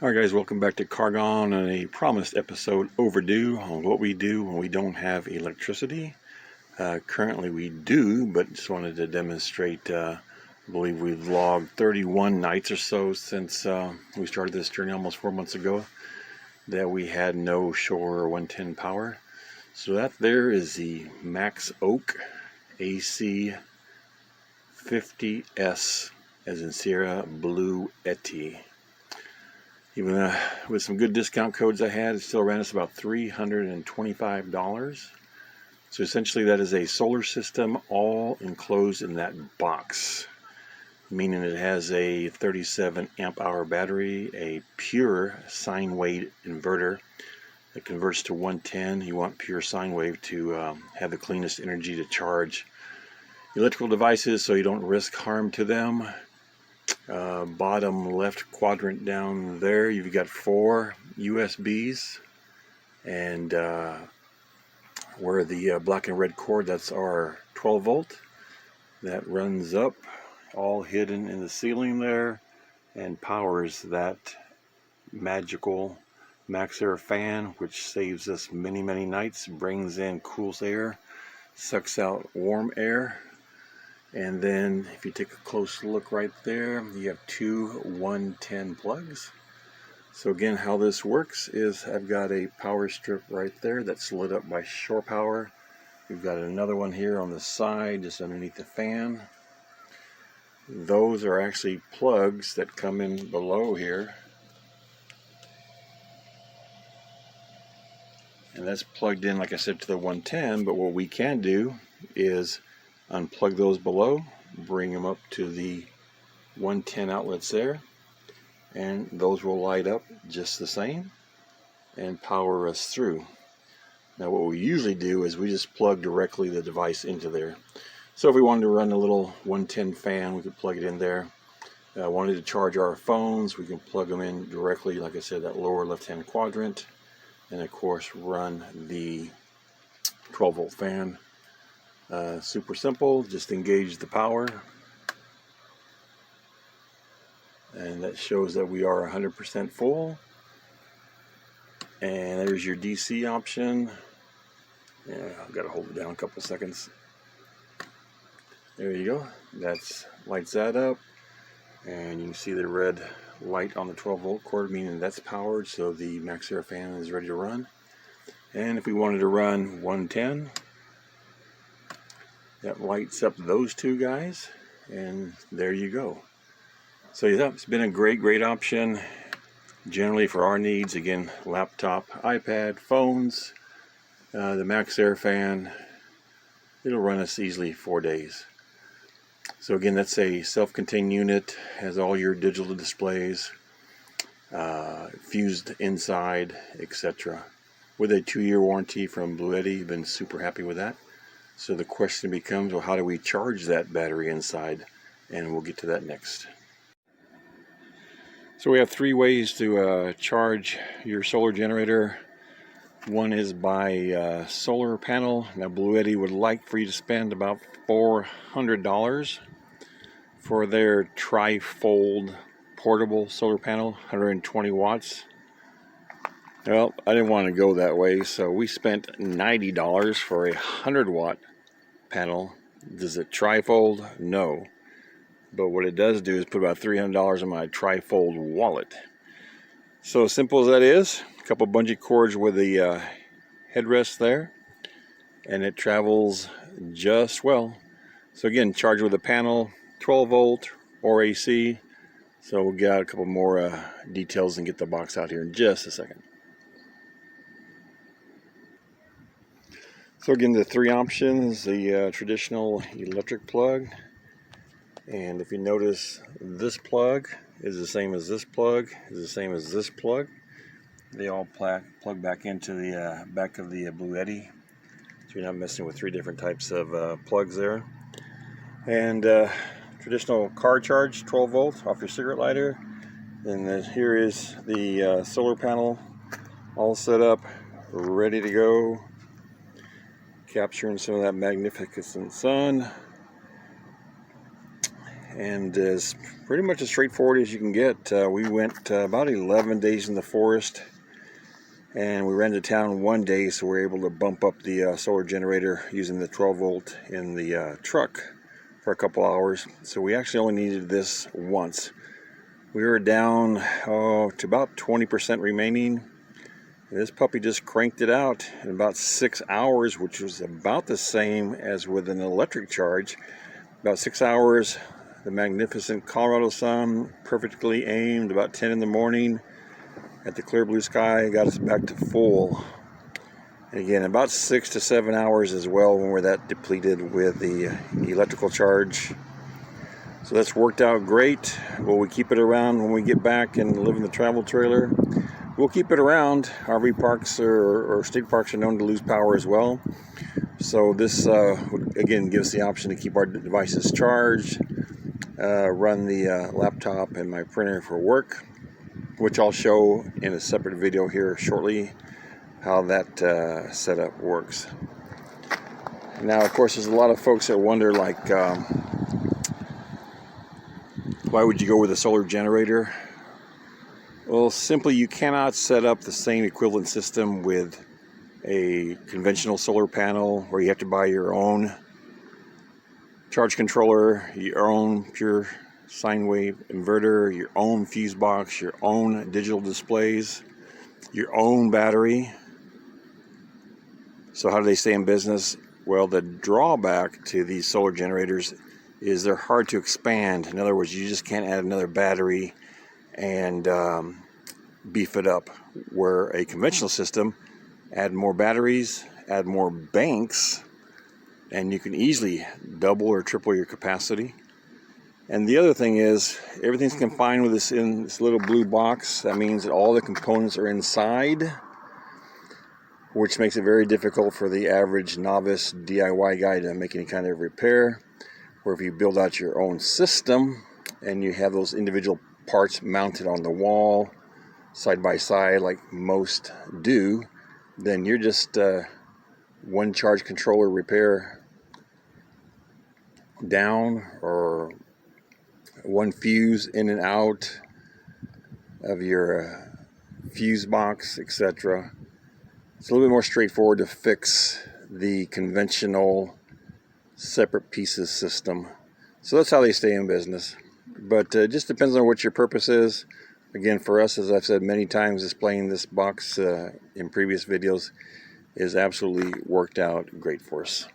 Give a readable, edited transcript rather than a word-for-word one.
Alright guys, welcome back to Cargon and a promised episode overdue on what we do when we don't have electricity. Currently we do, but just wanted to demonstrate, I believe we've logged 31 nights or so since we started this journey almost 4 months ago, that we had no shore or 110 power. So that there is the Maxoak AC 50S as in Sierra Bluetti. Even with some good discount codes I had, it still ran us about $325. So essentially that is a solar system all enclosed in that box, meaning it has a 37 amp hour battery, a pure sine wave inverter that converts to 110. You want pure sine wave to have the cleanest energy to charge electrical devices so you don't risk harm to them. Bottom left quadrant down there, you've got 4 USBs, and where the black and red cord, that's our 12 volt that runs up, all hidden in the ceiling there, and powers that magical Maxoak fan, which saves us many nights, brings in cool air, sucks out warm air. And then if you take a close look right there, you have 2 110 plugs. So again, how this works is I've got a power strip right there that's lit up by shore power. We've got another one here on the side just underneath the fan. Those are actually plugs that come in below here. And that's plugged in, like I said, to the 110, but what we can do is unplug those below, bring them up to the 110 outlets there, and those will light up just the same and power us through. Now what we usually do is we just plug directly the device into there. So if we wanted to run a little 110 fan, we could plug it in there. Wanted to charge our phones, we can plug them in directly, like I said, that lower left hand quadrant, and of course run the 12 volt fan. Super simple, just engage the power, and that shows that we are 100% full. And there's your DC option. Yeah, I've got to hold it down a couple seconds. There you go. That's lights that up, and you can see the red light on the 12 volt cord, meaning that's powered, so the Maxoak fan is ready to run. And if we wanted to run 110, that lights up those two guys, and there you go. So yeah, it's been a great option generally for our needs. Again, laptop, iPad, phones, the Maxoak fan, it'll run us easily 4 days. So again, that's a self-contained unit, has all your digital displays, fused inside, etc. With a 2-year warranty from Bluetti. Been super happy with that. So the question becomes, well, how do we charge that battery inside? And we'll get to that next. So we have 3 ways to charge your solar generator. One is by solar panel. Now Bluetti would like for you to spend about $400 for their tri-fold portable solar panel, 120 watts. Well, I didn't want to go that way, so we spent $90 for a 100 watt panel. Does it tri-fold? No. But what it does do is put about $300 in my tri-fold wallet. So simple as that is, a couple bungee cords with the headrest there, and it travels just well. So again, charge with a panel, 12 volt or AC. So we'll get out a couple more details and get the box out here in just a second. So again, the 3 options, the traditional electric plug, and if you notice, this plug is the same as this plug, is the same as this plug. They all plug back into the back of the Bluetti, so you're not messing with 3 different types of plugs there. And traditional car charge, 12 volt off your cigarette lighter. And then here is the solar panel all set up, ready to go, capturing some of that magnificent sun. and is pretty much as straightforward as you can get. We went about 11 days in the forest, and we ran to town one day, so we were able to bump up the solar generator using the 12 volt in the truck for a couple hours. So we actually only needed this once. We were down to about 20% remaining. This puppy just cranked it out in about 6 hours, which was about the same as with an electric charge. About 6 hours, the magnificent Colorado sun, perfectly aimed, about 10 in the morning at the clear blue sky, got us back to full. And again, about 6 to 7 hours as well when we're that depleted with the electrical charge. So that's worked out great. Will we keep it around when we get back and live in the travel trailer? We'll keep it around. RV parks or state parks are known to lose power as well. So this, again, gives the option to keep our devices charged, run the laptop and my printer for work, which I'll show in a separate video here shortly, how that setup works. Now, of course, there's a lot of folks that wonder, like, why would you go with a solar generator? Well, simply, you cannot set up the same equivalent system with a conventional solar panel where you have to buy your own charge controller, your own pure sine wave inverter, your own fuse box, your own digital displays, your own battery. So how do they stay in business? Well, the drawback to these solar generators is they're hard to expand. In other words, you just can't add another battery and beef it up, where a conventional system, add more batteries, add more banks, and you can easily double or triple your capacity. And the other thing is, everything's confined with this in this little blue box. That means that all the components are inside, which makes it very difficult for the average novice DIY guy to make any kind of repair. Or if you build out your own system and you have those individual parts mounted on the wall side by side like most do, then you're just one charge controller repair down, or one fuse in and out of your fuse box, etc. It's a little bit more straightforward to fix the conventional separate pieces system. So that's how they stay in business. But it just depends on what your purpose is. Again, for us, as I've said many times, displaying this box in previous videos is absolutely worked out great for us.